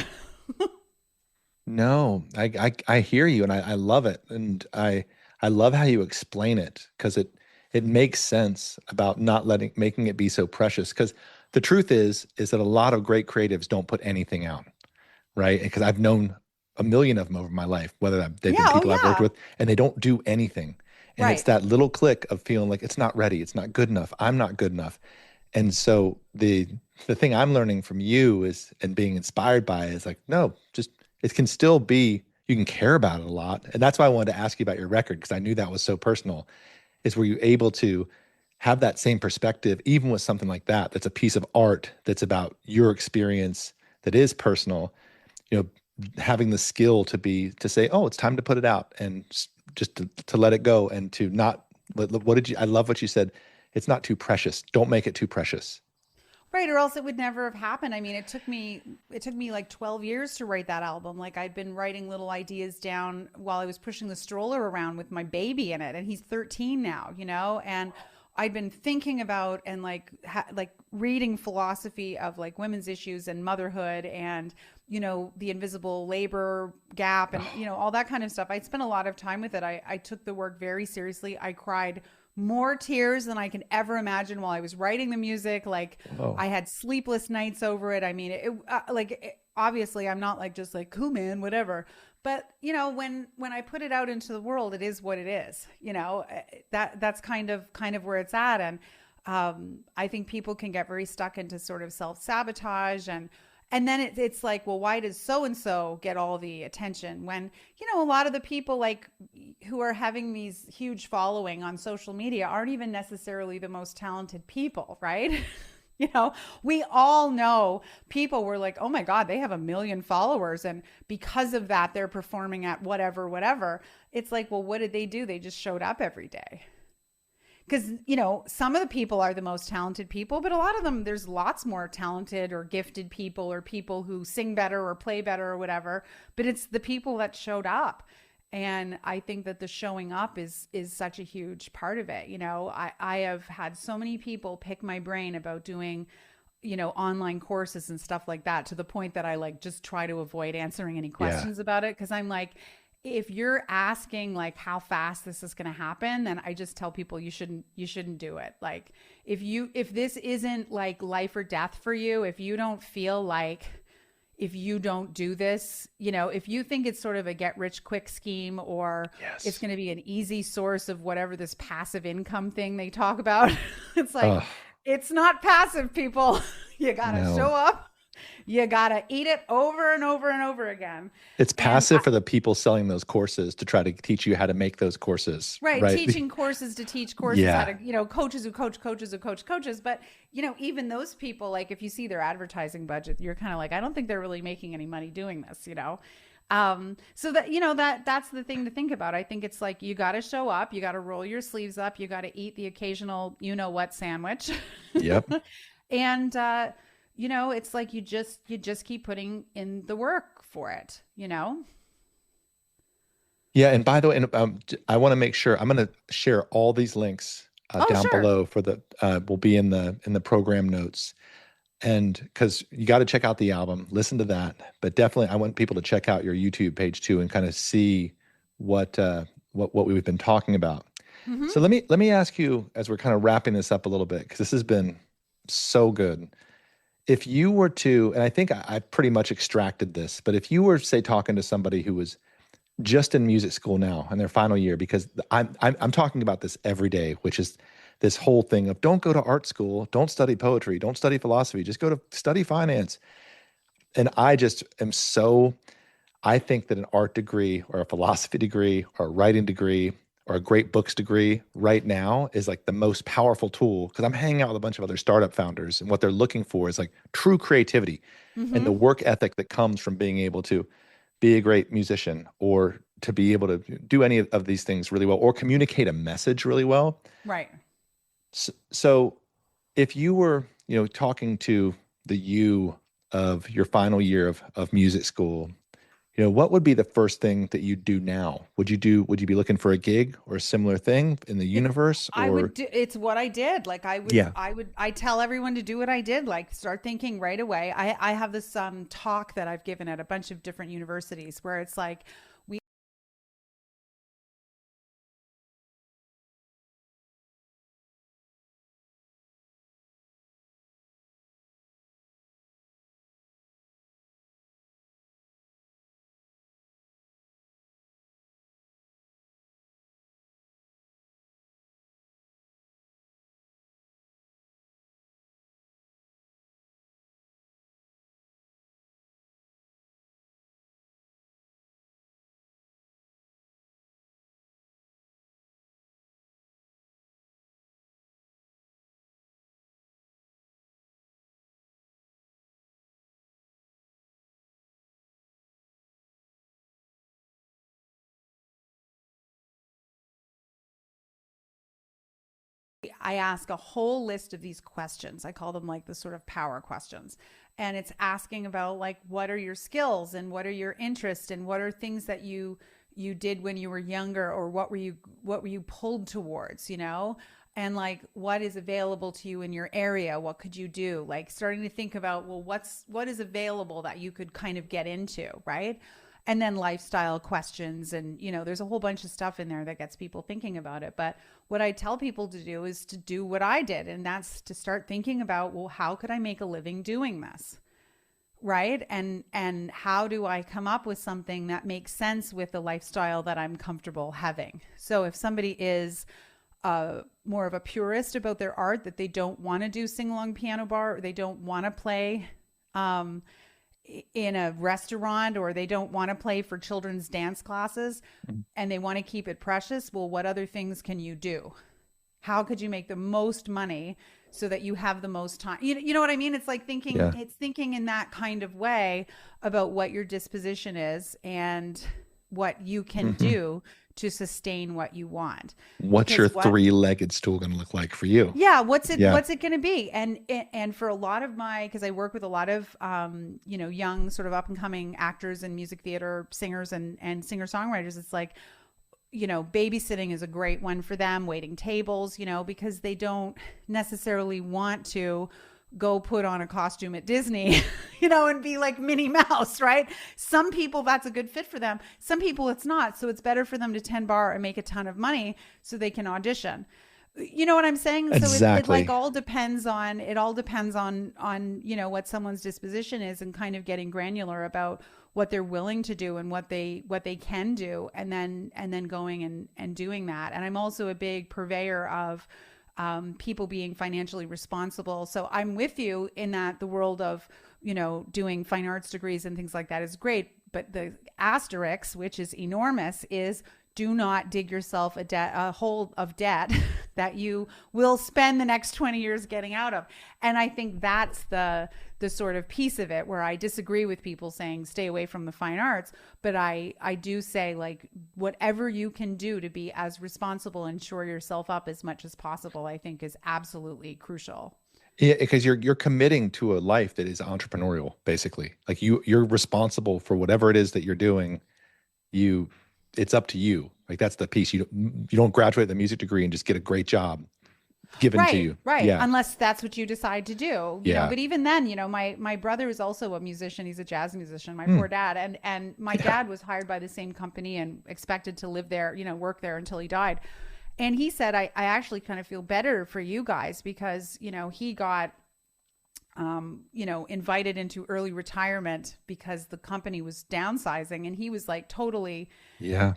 No, I hear you, and I love it. And I love how you explain it, because it makes sense about not making it be so precious. Because the truth is that a lot of great creatives don't put anything out, right? Because I've known a million of them over my life, whether they've been people I've worked with, and they don't do anything. And it's that little click of feeling like it's not ready, it's not good enough, I'm not good enough. And so the thing I'm learning from you is, and being inspired by, is like, no, just it can still be, you can care about it a lot. And that's why I wanted to ask you about your record, because I knew that was so personal. Is, were you able to have that same perspective, even with something like that, that's a piece of art, that's about your experience, that is personal, you know, having the skill to say, oh, it's time to put it out, and just to let it go, and to not, I love what you said. It's not too precious. Don't make it too precious. Right, or else it would never have happened. I mean, it took me like 12 years to write that album. Like I'd been writing little ideas down while I was pushing the stroller around with my baby in it, and he's 13 now, you know, and I'd been thinking about and like reading philosophy of like women's issues and motherhood, and, you know, the invisible labor gap, and, you know, all that kind of stuff. I'd spent a lot of time with it. I took the work very seriously. I cried more tears than I can ever imagine while I was writing the music. Like, I had sleepless nights over it. I mean, obviously I'm not like just like, cool, man, whatever. But, you know, when I put it out into the world, it is what it is, you know, that's kind of where it's at. And I think people can get very stuck into sort of self-sabotage, and then it's like, well, why does so-and-so get all the attention when, you know, a lot of the people like who are having these huge following on social media aren't even necessarily the most talented people, right? You know, we all know people were like, oh my God, they have 1 million followers, and because of that, they're performing at whatever. It's like, well, what did they do? They just showed up every day. Because, you know, some of the people are the most talented people, but a lot of them, there's lots more talented or gifted people, or people who sing better or play better or whatever. But it's the people that showed up. And I think that the showing up is such a huge part of it. You know, I have had so many people pick my brain about doing, you know, online courses and stuff like that, to the point that I like just try to avoid answering any questions about it. Because I'm like, if you're asking like how fast this is going to happen, then I just tell people you shouldn't do it. Like if this isn't like life or death for you, if you don't feel like, if you don't do this, if you think it's sort of a get rich quick scheme, or it's going to be an easy source of whatever this passive income thing they talk about, it's like, it's not passive, people. You got to show up. You got to eat it over and over and over again. It's passive for the people selling those courses to try to teach you how to make those courses. Right. Teaching courses to teach courses, how to, coaches who coach coaches who coach coaches. But, even those people, like if you see their advertising budget, you're kind of like, I don't think they're really making any money doing this, So that, that's the thing to think about. I think it's like, you got to show up, you got to roll your sleeves up, you got to eat the occasional, what sandwich. Yep. And, it's like you just keep putting in the work for it, Yeah. And by the way, I want to make sure I'm going to share all these links down below for will be in the program notes. And because you got to check out the album, listen to that, but definitely I want people to check out your YouTube page too, and kind of see what we've been talking about. Mm-hmm. So let me ask you, as we're kind of wrapping this up a little bit, because this has been so good. If you were to, and I think I pretty much extracted this, but if you were, say, talking to somebody who was just in music school now in their final year, because I'm talking about this every day, which is this whole thing of don't go to art school, don't study poetry, don't study philosophy, just go to study finance. And I just am I think that an art degree or a philosophy degree or a writing degree or a great books degree right now is like the most powerful tool, because I'm hanging out with a bunch of other startup founders, and what they're looking for is like true creativity and the work ethic that comes from being able to be a great musician, or to be able to do any of these things really well, or communicate a message really well. Right. So if you were, talking to the you of your final year of music school, what would be the first thing that you'd do now? Would you be looking for a gig or a similar thing in the universe? It's what I did. Like I tell everyone to do what I did, like start thinking right away. I have this talk that I've given at a bunch of different universities where it's like, I ask a whole list of these questions. I call them like the sort of power questions. And it's asking about like, what are your skills and what are your interests and what are things that you did when you were younger, or what were you pulled towards, and like, what is available to you in your area? What could you do? Like starting to think about, well, what is available that you could kind of get into, right? And then lifestyle questions. And, there's a whole bunch of stuff in there that gets people thinking about it. But what I tell people to do is to do what I did. And that's to start thinking about, well, how could I make a living doing this? Right. And how do I come up with something that makes sense with the lifestyle that I'm comfortable having? So if somebody is more of a purist about their art, that they don't want to do sing-along piano bar, or they don't want to play in a restaurant, or they don't want to play for children's dance classes, and they want to keep it precious, well, what other things can you do? How could you make the most money so that you have the most time? You know what I mean? It's like thinking, It's thinking in that kind of way about what your disposition is and what you can do to sustain what you want. What's your three-legged stool going to look like for you? Yeah. What's it going to be? And for a lot of because I work with a lot of, young sort of up and coming actors and music theater singers and singer-songwriters, it's like, babysitting is a great one for them, waiting tables, because they don't necessarily want to go put on a costume at Disney, and be like Minnie Mouse, right? Some people, that's a good fit for them. Some people it's not. So it's better for them to 10 bar and make a ton of money so they can audition. You know what I'm saying? Exactly. So it all depends on what someone's disposition is, and kind of getting granular about what they're willing to do and what they can do, and then going and doing that. And I'm also a big purveyor of people being financially responsible. So I'm with you in that the world of, doing fine arts degrees and things like that is great. But the asterisk, which is enormous, is do not dig yourself a hole of debt that you will spend the next 20 years getting out of. And I think that's the sort of piece of it where I disagree with people saying stay away from the fine arts. But I do say, like, whatever you can do to be as responsible and shore yourself up as much as possible, I think is absolutely crucial. Yeah, because you're committing to a life that is entrepreneurial, basically. Like you're responsible for whatever it is that you're doing. It's up to you. Like that's the piece. You don't graduate the music degree and just get a great job given to you. Right. Yeah. Unless that's what you decide to do. But even then, my brother is also a musician. He's a jazz musician, my poor dad. And my dad was hired by the same company and expected to live there, work there until he died. And he said, I actually kind of feel better for you guys because, he got invited into early retirement because the company was downsizing, and he was like totally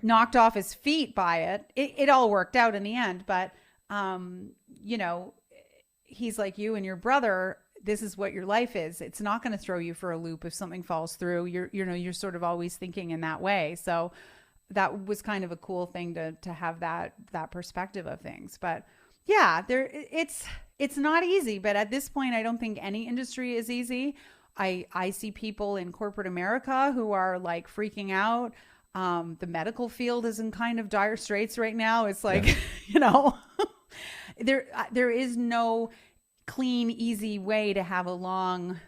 knocked off his feet by it. It all worked out in the end, but he's like, you and your brother, this is what your life is. It's not going to throw you for a loop if something falls through. You're sort of always thinking in that way. So that was kind of a cool thing to have that perspective of things. But yeah, it's not easy, but at this point, I don't think any industry is easy. I see people in corporate America who are like freaking out. The medical field is in kind of dire straits right now. It's like, there is no clean, easy way to have a long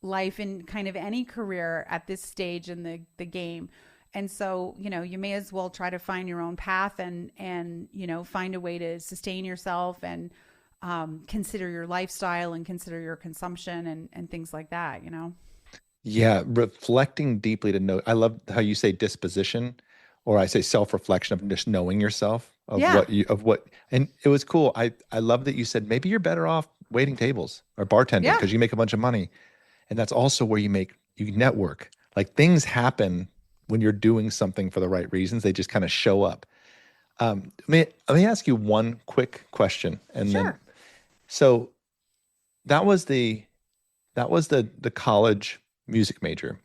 life in kind of any career at this stage in the game. And so, you may as well try to find your own path and find a way to sustain yourself and consider your lifestyle and consider your consumption and things like that, Yeah. Reflecting deeply to know. I love how you say disposition, or I say self-reflection of just knowing yourself and it was cool. I love that you said, maybe you're better off waiting tables or bartending because you make a bunch of money. And that's also where you network. Like things happen when you're doing something for the right reasons. They just kind of show up. Let me ask you one quick question. And then, so that was the college music major.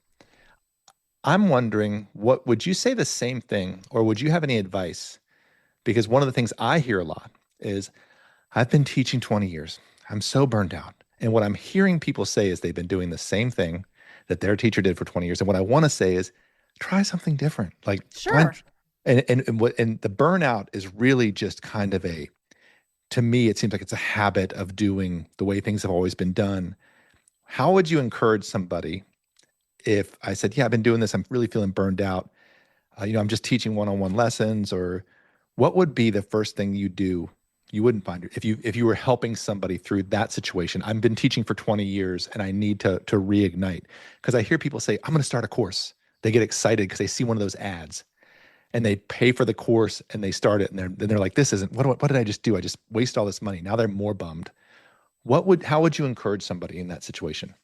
I'm wondering, what would you say the same thing, or would you have any advice? Because one of the things I hear a lot is, I've been teaching 20 years. I'm so burned out. And what I'm hearing people say is they've been doing the same thing that their teacher did for 20 years. And what I want to say is, try something different. Like, and the burnout is really just kind of to me, it seems like it's a habit of doing the way things have always been done. How would you encourage somebody if I said, yeah, I've been doing this, I'm really feeling burned out. I'm just teaching one-on-one lessons, or what would be the first thing you do? You wouldn't find it if you were helping somebody through that situation. I've been teaching for 20 years and I need to reignite, because I hear people say, I'm going to start a course. They get excited because they see one of those ads and they pay for the course and they start it. And they're like, this isn't, what did I just do? I just wasted all this money. Now they're more bummed. How would you encourage somebody in that situation?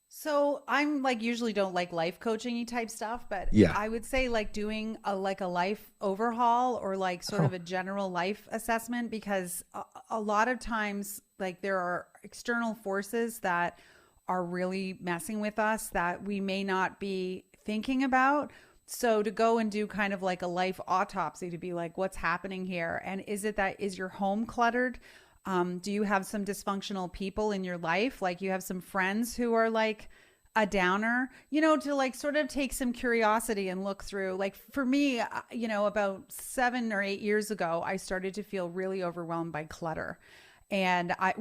So I'm like, usually don't like life coaching type stuff, but I would say like doing a life overhaul, or like sort of a general life assessment, because a lot of times like there are external forces that are really messing with us that we may not be thinking about. So to go and do kind of like a life autopsy, to be like, what's happening here? And is your home cluttered? Do you have some dysfunctional people in your life? Like you have some friends who are like a downer, to like sort of take some curiosity and look through. Like for me, about 7 or 8 years ago, I started to feel really overwhelmed by clutter. And I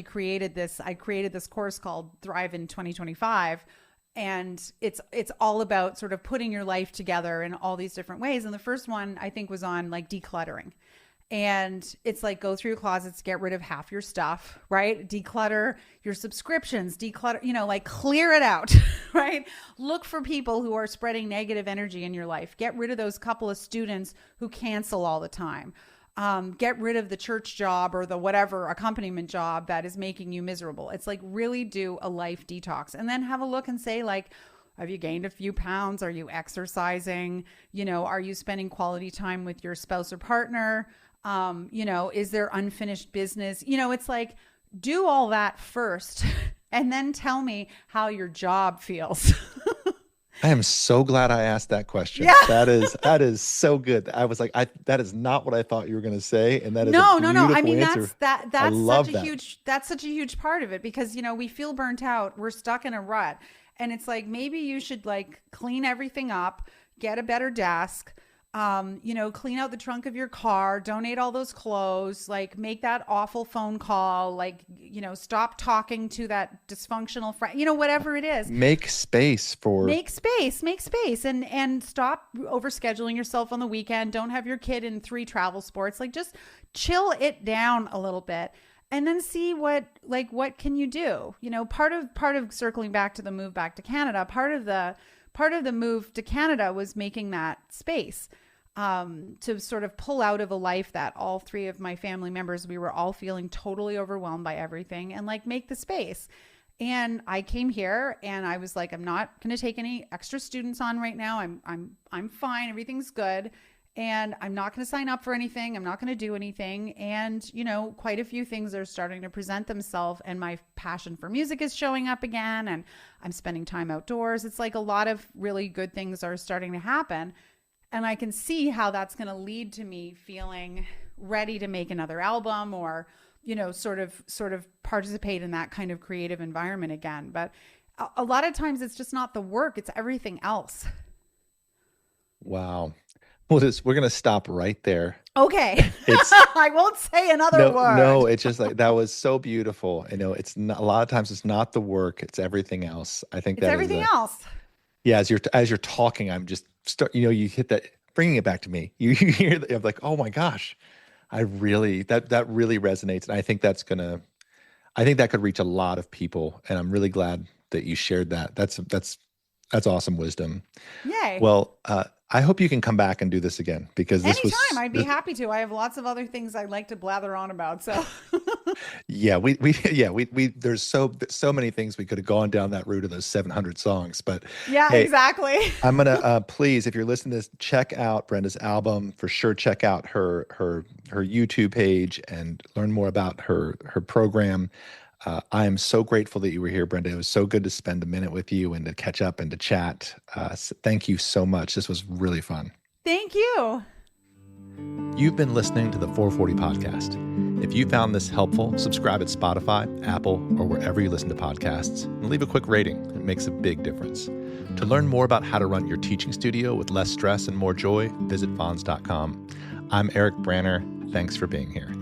created this course called Thrive in 2025. And it's all about sort of putting your life together in all these different ways. And the first one I think was on like decluttering. And it's like, go through your closets, get rid of half your stuff, right? Declutter your subscriptions, declutter, like clear it out, right? Look for people who are spreading negative energy in your life. Get rid of those couple of students who cancel all the time. Get rid of the church job or the whatever accompaniment job that is making you miserable. It's like, really do a life detox, and then have a look and say, like, have you gained a few pounds? Are you exercising? Are you spending quality time with your spouse or partner? Is there unfinished business? It's like, do all that first and then tell me how your job feels. I am so glad I asked that question. Yeah. That is so good. I was like, that is not what I thought you were going to say. And that is no. a beautiful I mean, answer. that's such a huge part of it, because, we feel burnt out. We're stuck in a rut, and it's like, maybe you should like clean everything up, get a better desk, clean out the trunk of your car, donate all those clothes, like make that awful phone call, like, stop talking to that dysfunctional friend, whatever it is. Make space and stop overscheduling yourself on the weekend. Don't have your kid in 3 travel sports. Like, just chill it down a little bit, and then see what can you do? Part of circling back to the move back to Canada, part of the move to Canada was making that space, to sort of pull out of a life that all 3 of my family members, we were all feeling totally overwhelmed by everything, and like make the space. And I came here and I was like, I'm not going to take any extra students on right now. I'm fine. Everything's good. And I'm not going to sign up for anything. I'm not going to do anything. And, quite a few things are starting to present themselves, and my passion for music is showing up again, and I'm spending time outdoors. It's like a lot of really good things are starting to happen. And I can see how that's going to lead to me feeling ready to make another album, or, sort of participate in that kind of creative environment again. But a lot of times it's just not the work, it's everything else. Wow. We're going to stop right there. Okay. I won't say another word. No, it's just like, that was so beautiful. It's not, a lot of times it's not the work, it's everything else. I think it's everything else. Yeah. As you're talking, I'm just you hit that, bringing it back to me. You hear that, I'm like, oh my gosh, that really resonates. And I think that could reach a lot of people. And I'm really glad that you shared that. That's awesome wisdom. Yay. Well, I hope you can come back and do this again, because anytime I'd be happy to. I have lots of other things I'd like to blather on about. So yeah, there's so many things we could have gone down that route of those 700 songs, but yeah, hey, exactly. I'm going to, please, if you're listening to this, check out Brenda's album for sure. Check out her YouTube page and learn more about her program. I am so grateful that you were here, Brenda. It was so good to spend a minute with you and to catch up and to chat. So thank you so much. This was really fun. Thank you. You've been listening to the 440 podcast. If you found this helpful, subscribe at Spotify, Apple, or wherever you listen to podcasts, and leave a quick rating. It makes a big difference. To learn more about how to run your teaching studio with less stress and more joy, visit fonz.com. I'm Eric Branner. Thanks for being here.